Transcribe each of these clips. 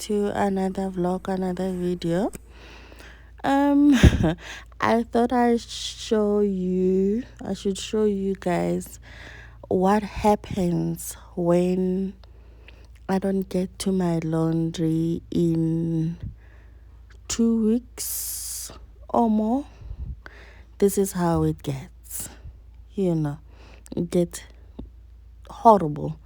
to another vlog, another video. Um I thought I should show you guys what happens when I don't get to my laundry in 2 weeks or more. This is how it gets. It gets horrible.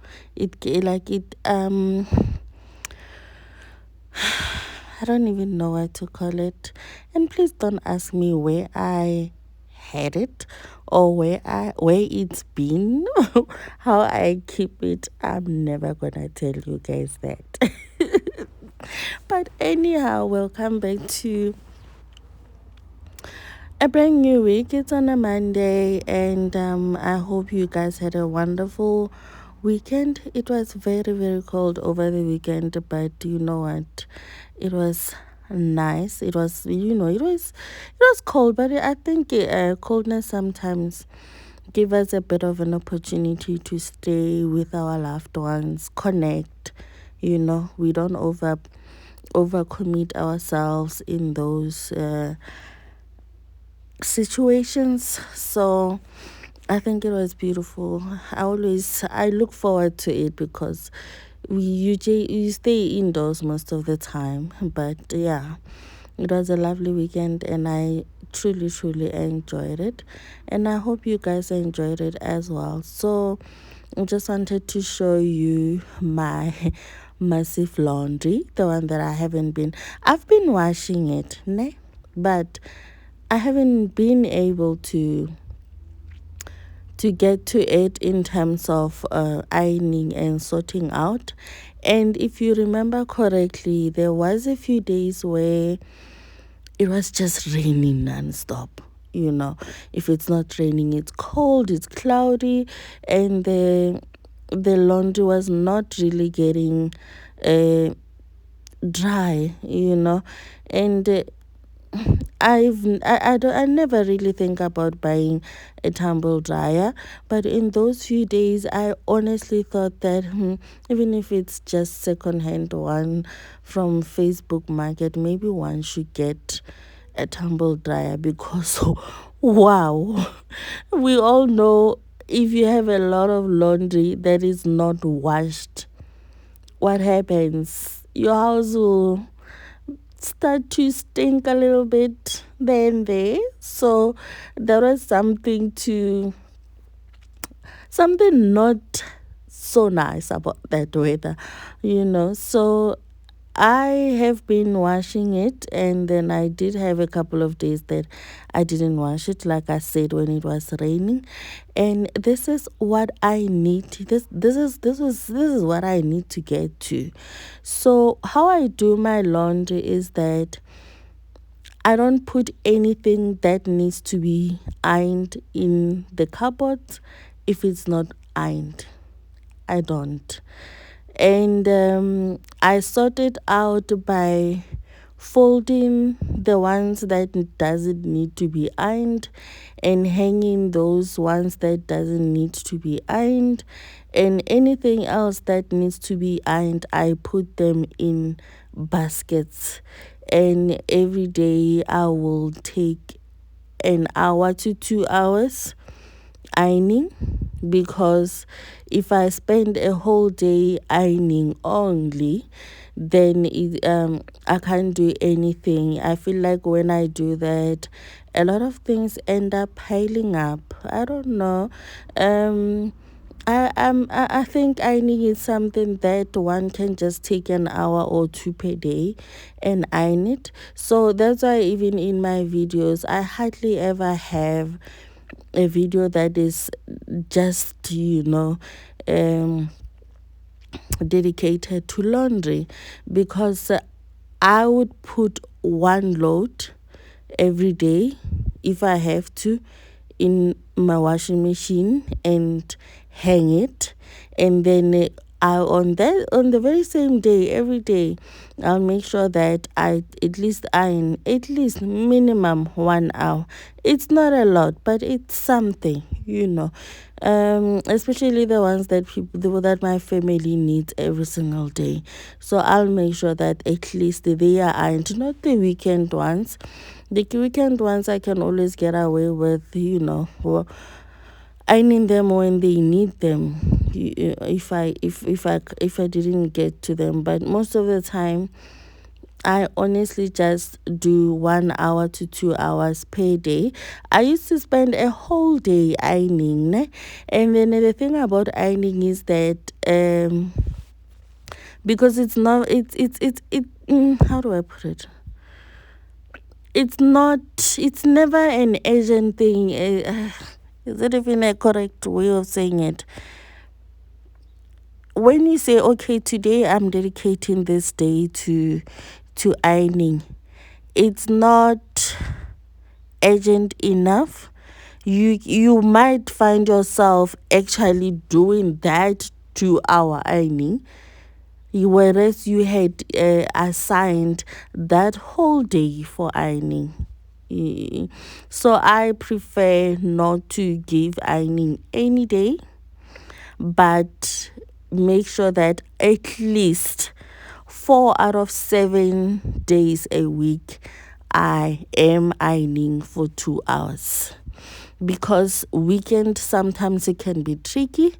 I don't even know what to call it. And please don't ask me where I had it or where it's been, how I keep it. I'm never gonna tell you guys that. But anyhow, welcome back to a brand new week. It's on a Monday, and I hope you guys had a wonderful weekend. It was very, very cold over the weekend, but you know what? It was nice. It was, it was cold, but I think coldness sometimes give us a bit of an opportunity to stay with our loved ones, connect. We don't overcommit ourselves in those situations. So I think it was beautiful. I look forward to it because you stay indoors most of the time. But yeah, it was a lovely weekend, and I truly enjoyed it, and I hope you guys enjoyed it as well. So I just wanted to show you my massive laundry, the one that I've been washing it, ne? But I haven't been able to get to it in terms of ironing and sorting out. And if you remember correctly, there was a few days where it was just raining non-stop. If it's not raining, it's cold, it's cloudy, and the laundry was not really getting dry, and I never really think about buying a tumble dryer, but in those few days I honestly thought that even if it's just second-hand one from Facebook Market, maybe one should get a tumble dryer because wow, we all know if you have a lot of laundry that is not washed, what happens? Your house will start to stink a little bit then and there. So there was something not so nice about that weather, So I have been washing it, and then I did have a couple of days that I didn't wash it, like I said, when it was raining. And this is what I need. This is what I need to get to. So how I do my laundry is that I don't put anything that needs to be ironed in the cupboard if it's not ironed. I don't. And I sort it out by folding the ones that doesn't need to be ironed and hanging those ones that doesn't need to be ironed, and anything else that needs to be ironed, I put them in baskets. And every day I will take an hour to 2 hours ironing, because if I spend a whole day ironing only, then I can't do anything. I feel like when I do that, a lot of things end up piling up. I don't know. I think ironing is something that one can just take an hour or two per day and iron it. So that's why even in my videos, I hardly ever have a video that is just dedicated to laundry, because I would put one load every day if I have to in my washing machine and hang it, and then I on the very same day, every day, I'll make sure that I at least iron at least minimum 1 hour. It's not a lot, but it's something, you know. Especially the ones that that my family needs every single day. So I'll make sure that at least they are ironed, not the weekend ones. The weekend ones I can always get away with, you know, ironing them when they need them. If I didn't get to them, but most of the time I honestly just do 1 hour to 2 hours per day. I used to spend a whole day ironing, ne? And then the thing about ironing is that because it's not how do I put it? It's never an Asian thing. Is it even a correct way of saying it? When you say, okay, today I'm dedicating this day to ironing, it's not urgent enough. You might find yourself actually doing that 2 hour ironing, whereas you had assigned that whole day for ironing. So I prefer not to give ironing any day, but make sure that at least 4 out of 7 days a week I am ironing for 2 hours, because weekend sometimes it can be tricky,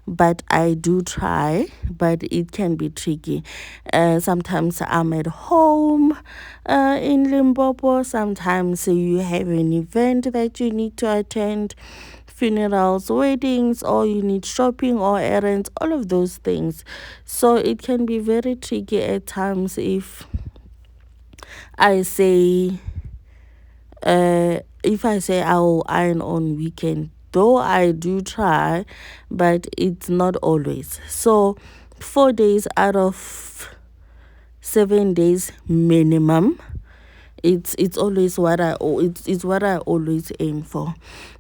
but I do try, but it can be tricky. Sometimes I'm at home in Limpopo. Sometimes you have an event that you need to attend, funerals, weddings, or you need shopping or errands, all of those things. So it can be very tricky at times I say if I say I will iron on weekend, though I do try, but it's not always. So 4 days out of 7 days minimum, it's always what it's what I always aim for.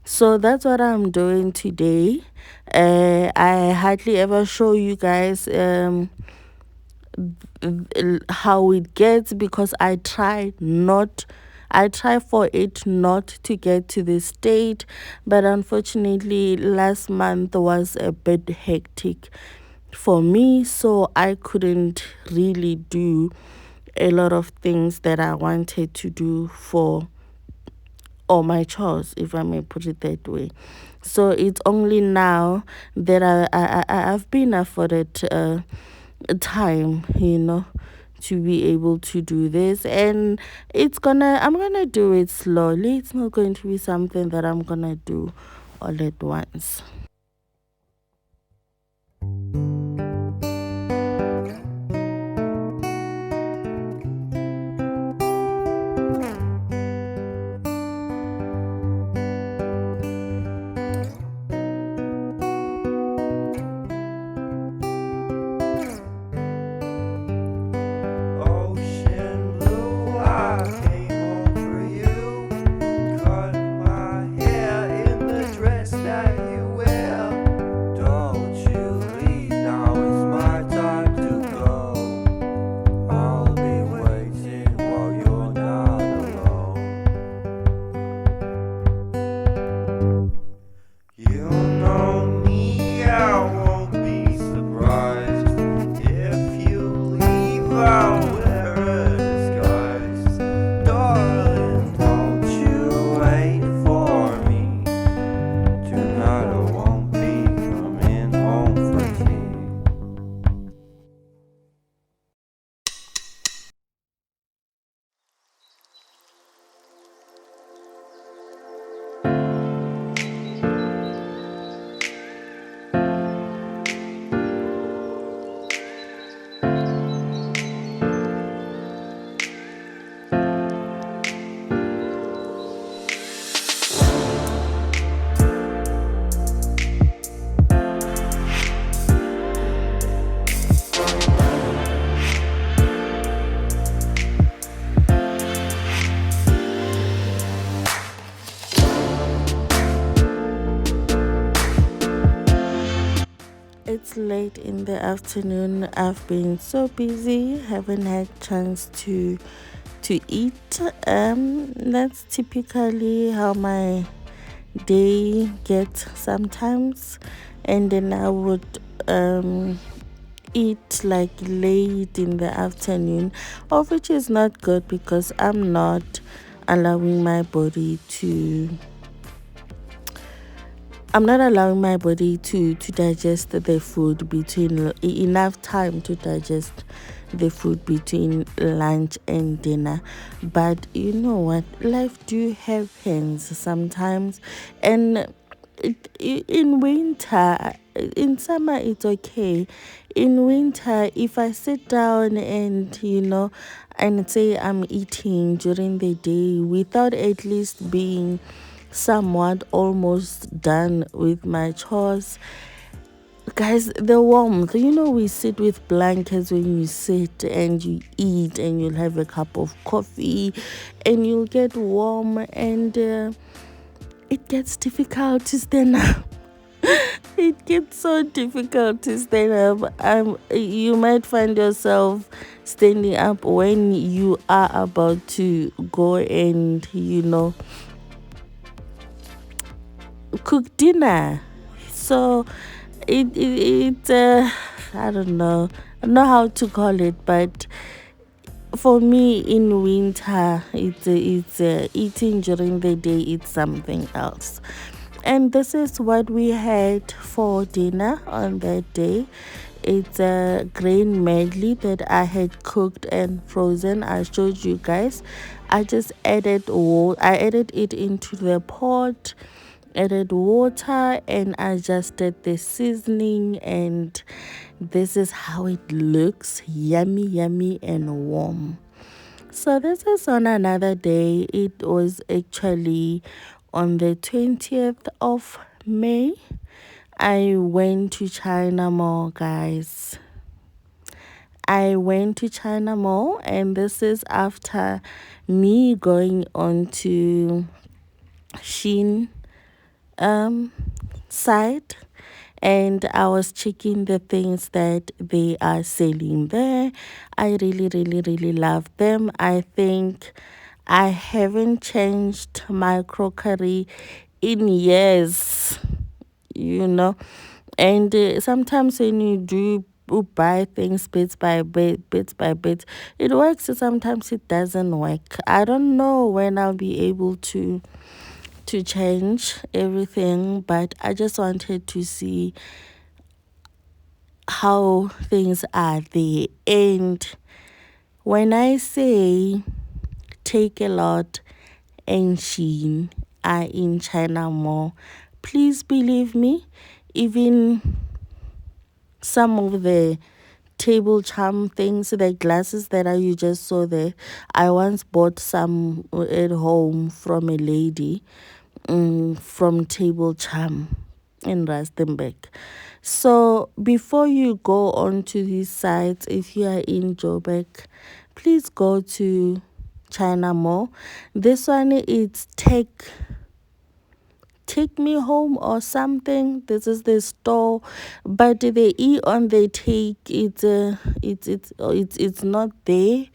So that's what I'm doing today. I hardly ever show you guys how it gets, because I try for it not to get to this state, but unfortunately last month was a bit hectic for me, so I couldn't really do a lot of things that I wanted to do for all my chores, if I may put it that way. So it's only now that I've been afforded time, you know, to be able to do this, and I'm gonna do it slowly. It's not going to be something that I'm gonna do all at once. Ocean blue, I came home for you. Cut my hair in the dress that you wear. Don't you leave, now it's my time to go. I'll be waiting while you're not alone. You know me, I won't be surprised if you leave. I'll wear a disguise. Darling, don't you wait for me. Tonight I won't be coming home for tea. It's late in the afternoon. I've been so busy, haven't had chance to eat. That's typically how my day gets sometimes, and then I would eat like late in the afternoon, of which is not good because I'm not allowing my body to I'm not allowing my body to digest the food between enough time to digest the food between lunch and dinner. But you know what, life do happens sometimes, and in winter, in summer it's okay. In winter, if I sit down and and say I'm eating during the day without at least being somewhat almost done with my chores, guys, the warmth, we sit with blankets when you sit and you eat, and you'll have a cup of coffee and you'll get warm, and it gets difficult to stand up. It gets so difficult to stand up. You might find yourself standing up when you are about to go and cook dinner. So I don't know how to call it, but for me in winter, it's eating during the day. It's something else. And this is what we had for dinner on that day. It's a grain medley that I had cooked and frozen. I showed you guys. I just I added it into the pot, added water, and adjusted the seasoning, and this is how it looks. Yummy, yummy, and warm. So this is on another day. It was actually on the 20th of May. I went to China Mall, guys. I went to China Mall, and this is after me going on to Shein site, and I was checking the things that they are selling there. I really, really, really love them. I think I haven't changed my crockery in years, you know. And sometimes when you do buy things bits by bit, it works. Sometimes it doesn't work. I don't know when I'll be able to change everything, but I just wanted to see how things are there. And when I say take a lot and Shein are in China Mall, please believe me, even some of the table charm things, the glasses that you just saw there, I once bought some at home from a lady from Table Charm in Rustenburg. So before you go on to these sites, if you are in Joburg, please go to China Mall. This one is Take Me Home or something. This is the store, but the E on the take, it's not there.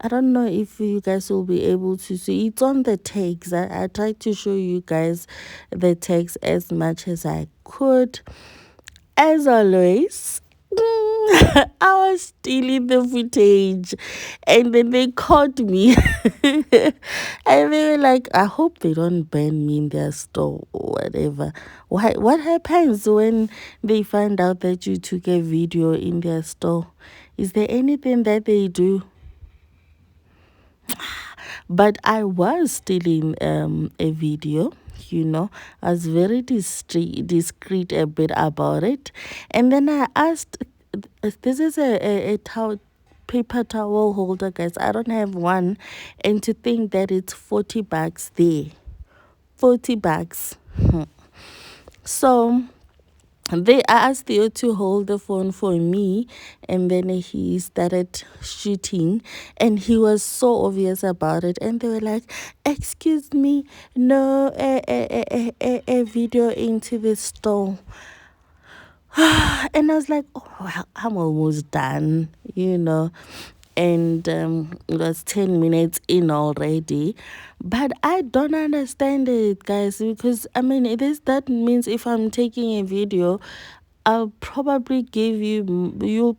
I don't know if you guys will be able to see. It's on the tags. I tried to show you guys the tags as much as I could. As always, I was stealing the footage, and then they caught me. And they were like, I hope they don't ban me in their store or whatever. What happens when they find out that you took a video in their store? Is there anything that they do? But I was stealing a video, I was very discreet a bit about it. And then I asked, this is a towel, paper towel holder, guys. I don't have one. And to think that it's 40 bucks there. 40 bucks. So they asked Theo to hold the phone for me, and then he started shooting, and he was so obvious about it. And they were like, excuse me, no, a video into the store. And I was like, oh, well, I'm almost done, And it was 10 minutes in already. But I don't understand it, guys, because I mean, that means if I'm taking a video, I'll probably give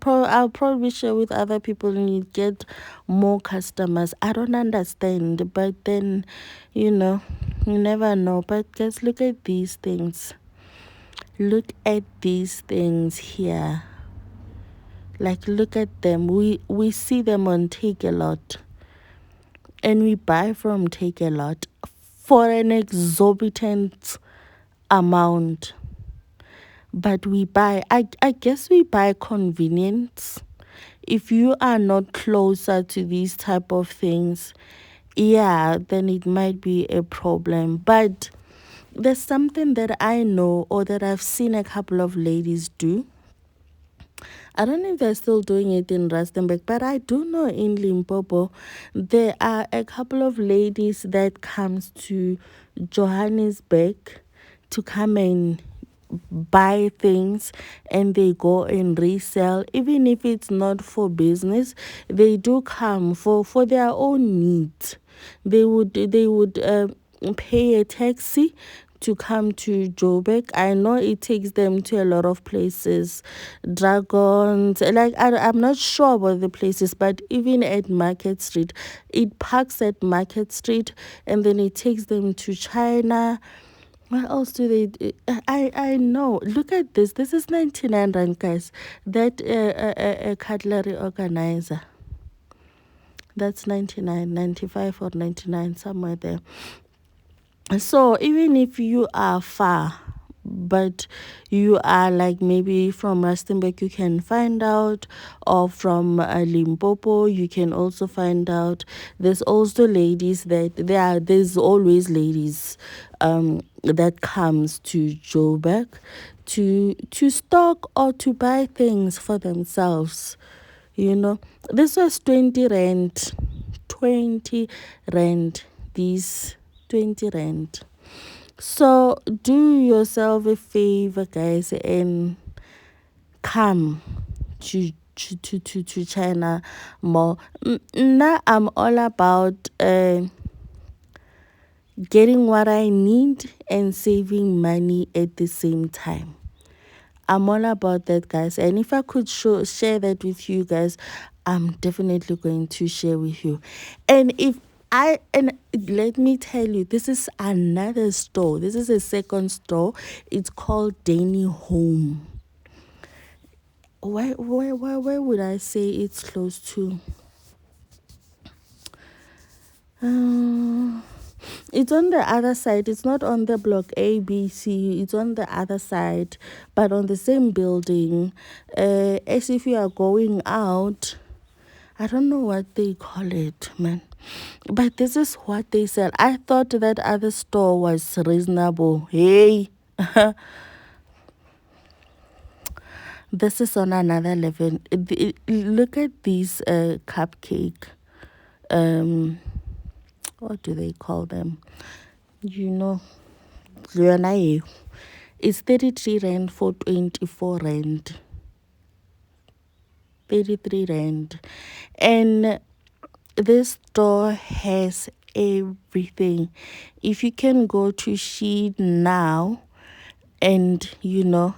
I'll probably share with other people and you get more customers. I don't understand, but then, you never know. But guys, look at these things. Look at these things here. Like, look at them. We see them on Take a Lot, and we buy from Take a Lot for an exorbitant amount. But we buy, I guess we buy convenience. If you are not closer to these type of things, yeah, then it might be a problem. But there's something that I know or that I've seen a couple of ladies do. I don't know if they're still doing it in Rustenburg, but I do know in Limpopo there are a couple of ladies that comes to Johannesburg to come and buy things, and they go and resell. Even if it's not for business, they do come for their own needs. They would pay a taxi to come to Joburg. I know it takes them to a lot of places, Dragons. Like, I'm not sure about the places, but even at Market Street, it parks at Market Street, and then it takes them to China. What else do they do? I know. Look at this. This is 99 rand, guys. That cutlery organizer. That's 99, 95 or 99, somewhere there. So even if you are far, but you are like maybe from Rustenburg, you can find out, or from Limpopo, you can also find out. There's also ladies there's always ladies that comes to Joburg to stock or to buy things for themselves. This was 20 rand. 20 rand. These 20 rand. So do yourself a favor, guys, and come to China more. Now I'm all about getting what I need and saving money at the same time. I'm all about that, guys. And if I could share that with you guys, I'm definitely going to share with you. And let me tell you, this is another store. This is a second store. It's called Danny Home. Where would I say it's close to? It's on the other side. It's not on the block A, B, C. It's on the other side, but on the same building. As if you are going out, I don't know what they call it, man. But this is what they sell. I thought that other store was reasonable. Hey, this is on another level. Look at these cupcake. What do they call them? It's 33 rand for 24 rand. 33 rand. And this store has everything. If you can go to Shein now, and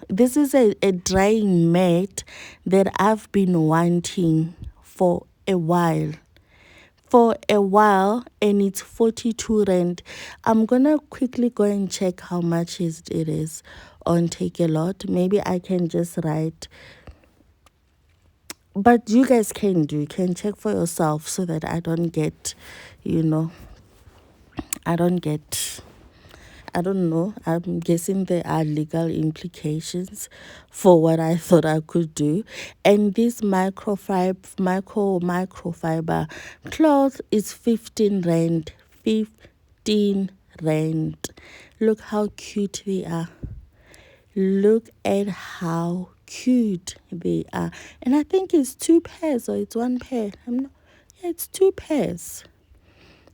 this is a drying mat that I've been wanting for a while. And it's 42 rand. I'm gonna quickly go and check how much it is on Take a Lot. Maybe I can just write, but you guys can check for yourself so that I don't get, I don't know. I'm guessing there are legal implications for what I thought I could do. And this microfiber cloth is 15 rand. 15 rand. Look how cute they are. Look at how cute they are. And I think it's 2 pairs or it's 1 pair. It's 2 pairs.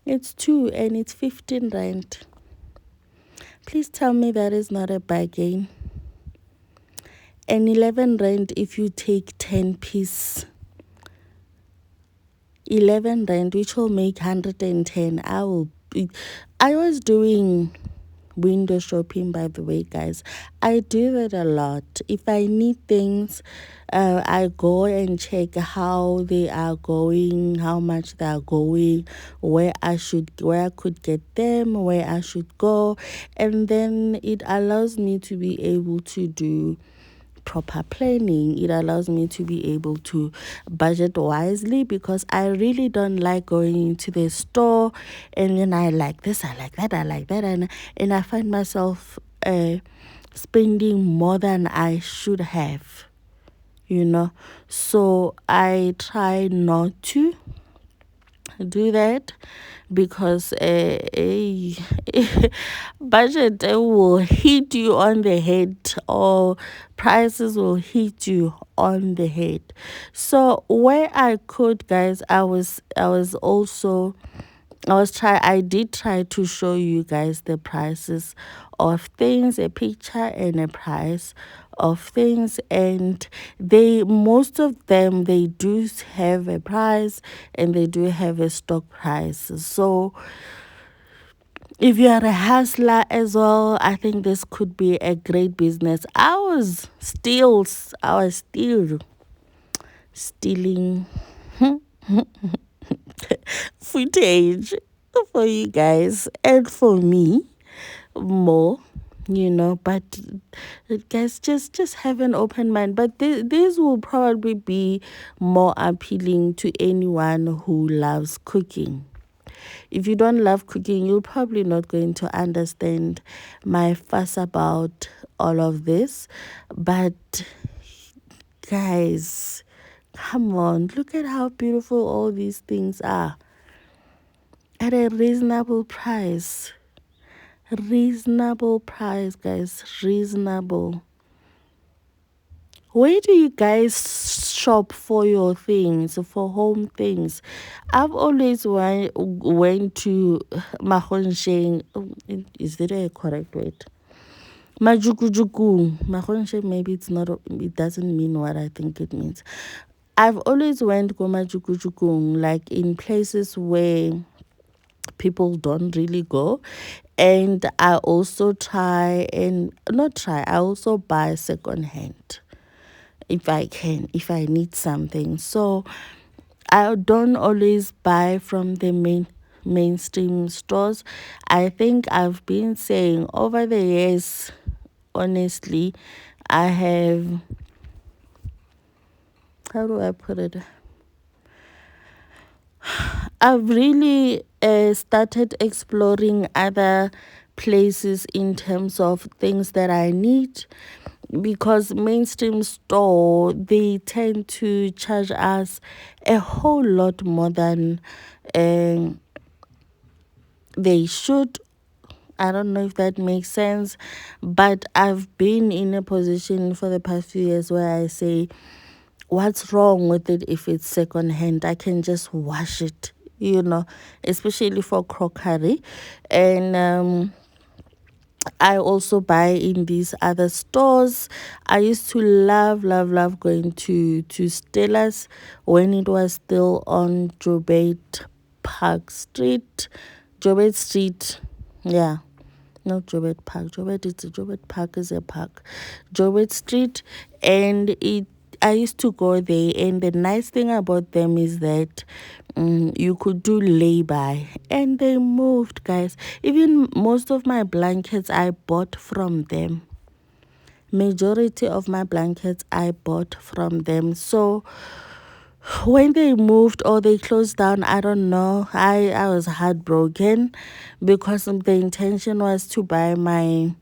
It's 2 and it's 15 rand. Please tell me that is not a bargain. and 11 rand if you take 10 piece, 11 rand, which will make 110. I was doing window shopping, by the way, guys. I do that a lot. If I need things, I go and check how they are going, how much they are going, where I could get them, where I should go, and then it allows me to be able to do proper planning. It allows me to be able to budget wisely, because I really don't like going into the store and then I like this, I like that, I like that, and I find myself spending more than I should have, you know. So I try not to do that, because a budget will hit you on the head, or prices will hit you on the head. So where I could, guys, I did try to show you guys the prices of things, a picture and a price of things, and most of them, they do have a price and they do have a stock price. So if you are a hustler as well, I think this could be a great business. I was still stealing footage for you guys and for me more, but guys, just have an open mind. But these will probably be more appealing to anyone who loves cooking. If you don't love cooking, you're probably not going to understand my fuss about all of this. But guys, come on, look at how beautiful all these things are at a reasonable price. Reasonable price, guys. Reasonable. Where do you guys shop for your things, for home things? I've always went to Mahonsheng. Is it a correct word? Majukujuku. Mahonsheng, maybe it's not. It doesn't mean what I think it means. I've always went to Majukujuku, like in places where people don't really go. And I also I also buy secondhand if I can, if I need something. So I don't always buy from the mainstream stores. I think I've been saying over the years, honestly, I have, how do I put it? I've really started exploring other places in terms of things that I need, because mainstream store, they tend to charge us a whole lot more than they should. I don't know if that makes sense, but I've been in a position for the past few years where I say, what's wrong with it if it's secondhand? I can just wash it, especially for crockery. And I also buy in these other stores. I used to love going to Stella's when it was still on Jobate Street. Yeah. Not Jobate Park. Jobate Park is a park. Jobate Street, and I used to go there, and the nice thing about them is that you could do lay-by, and they moved, guys. Even most of my blankets I bought from them. Majority of my blankets I bought from them. So when they moved or they closed down, I don't know, I was heartbroken, because the intention was to buy my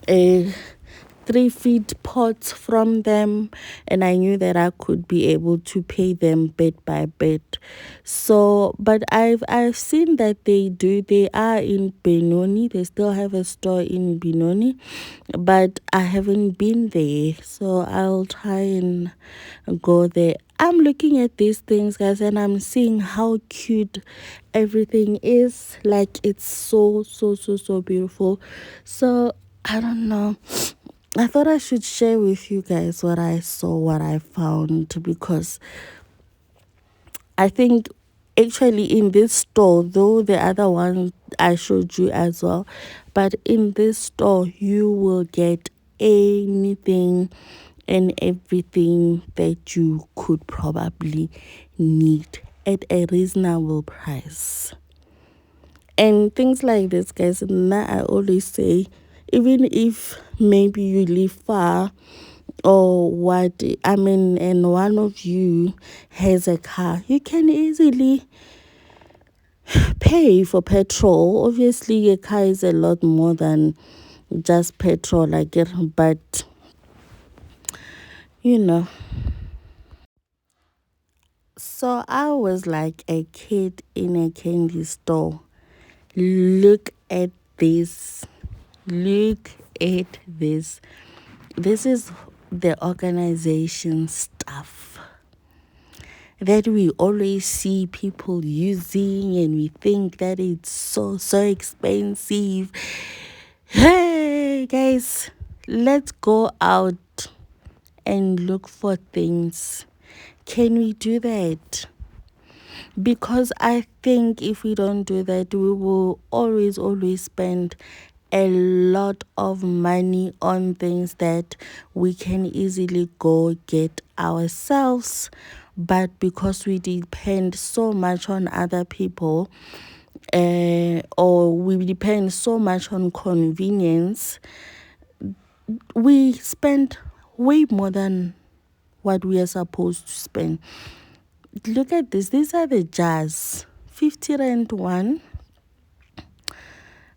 3-feet pots from them, and I knew that I could be able to pay them bit by bit. So, but I've seen that they are in Benoni. They still have a store in Benoni, but I haven't been there, so I'll try and go there. I'm looking at these things, guys, and I'm seeing how cute everything is. Like, it's so beautiful. So I don't know, I thought I should share with you guys what I saw, what I found, because I think actually in this store, though the other one I showed you as well, but in this store you will get anything and everything that you could probably need at a reasonable price. And things like this, guys, now I always say, even if maybe you live far or what, I mean, and one of you has a car, you can easily pay for petrol. Obviously, a car is a lot more than just petrol, I get, but you know. So I was like a kid in a candy store. Look at this. Look at this. This is the organization stuff that we always see people using, and we think that it's so expensive. Hey guys, let's go out and look for things. Can we do that? Because I think if we don't do that, we will always spend a lot of money on things that we can easily go get ourselves. But because we depend so much on other people, or we depend so much on convenience, we spend way more than what we are supposed to spend. Look at this. These are the jars. 50 rand one.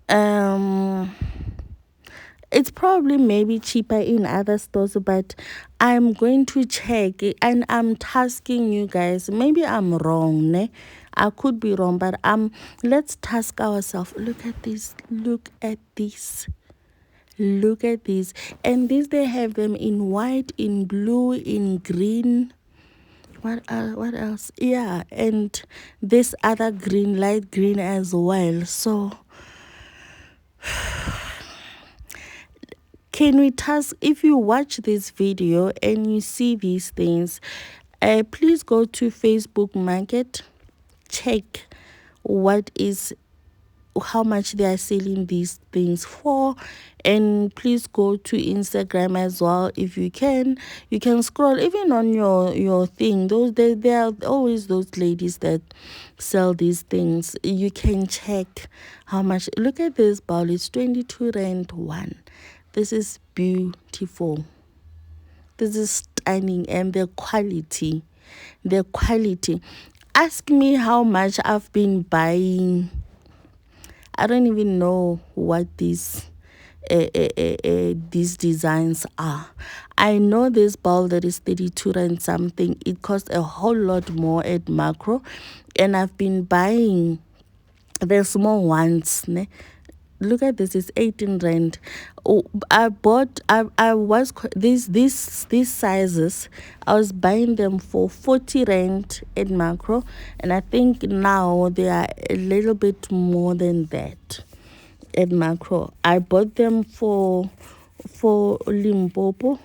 Um it's probably maybe cheaper in other stores, but I'm going to check and I'm tasking you guys. Maybe I'm wrong, ne? I could be wrong, but let's task ourselves. Look at this. Look at this. Look at this. And these, they have them in white, in blue, in green. What else? Yeah, and this other green, light green as well. So can we task, if you watch this video and you see these things, please go to Facebook Market, check what is, how much they are selling these things for, and please go to Instagram as well. If you can scroll even on your thing. Those, there are always those ladies that sell these things. You can check how much. Look at this bowl, it's 22 rand one. This is beautiful. This is stunning, and the quality. Ask me how much I've been buying. I don't even know what these designs are. I know this bowl that is 32 rand something. It costs a whole lot more at Macro, and I've been buying the small ones, ne? Look at this, it's 18 rand. Oh, I was these sizes, I was buying them for 40 rand at Macro, and I think now they are a little bit more than that at Macro. I bought them for Limpopo,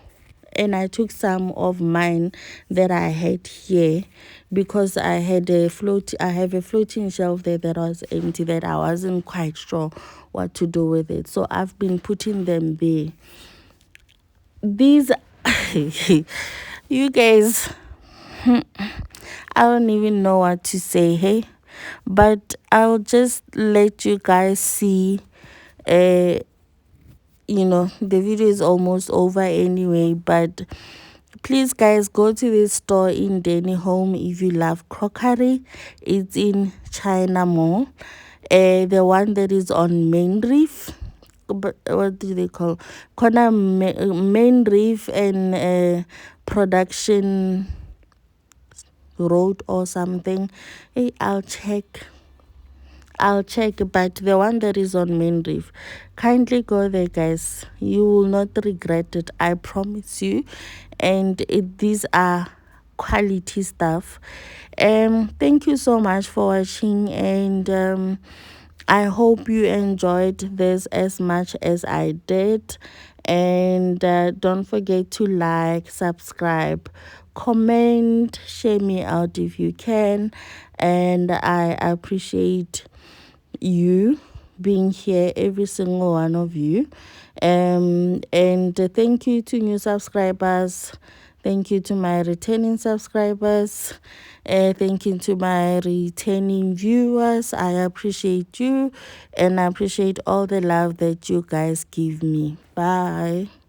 and I took some of mine that I had here because I have a floating shelf there that was empty, that I wasn't quite sure what to do with it. So I've been putting them there. These you guys, I don't even know what to say, hey? But I'll just let you guys see. The video is almost over anyway, but please guys, go to this store in Danny Home if you love crockery. It's in China Mall, the one that is on Main Reef. But what do they call, corner Main Reef and Production Road or something. Hey, I'll check, but the one that is on Main Reef, kindly go there, guys. You will not regret it, I promise you. And these are quality stuff. Thank you so much for watching, and I hope you enjoyed this as much as I did. And don't forget to like, subscribe, comment, share me out if you can. And I appreciate you being here, every single one of you. And thank you to new subscribers. Thank you to my returning subscribers. Thank you to my returning viewers. I appreciate you and I appreciate all the love that you guys give me. Bye.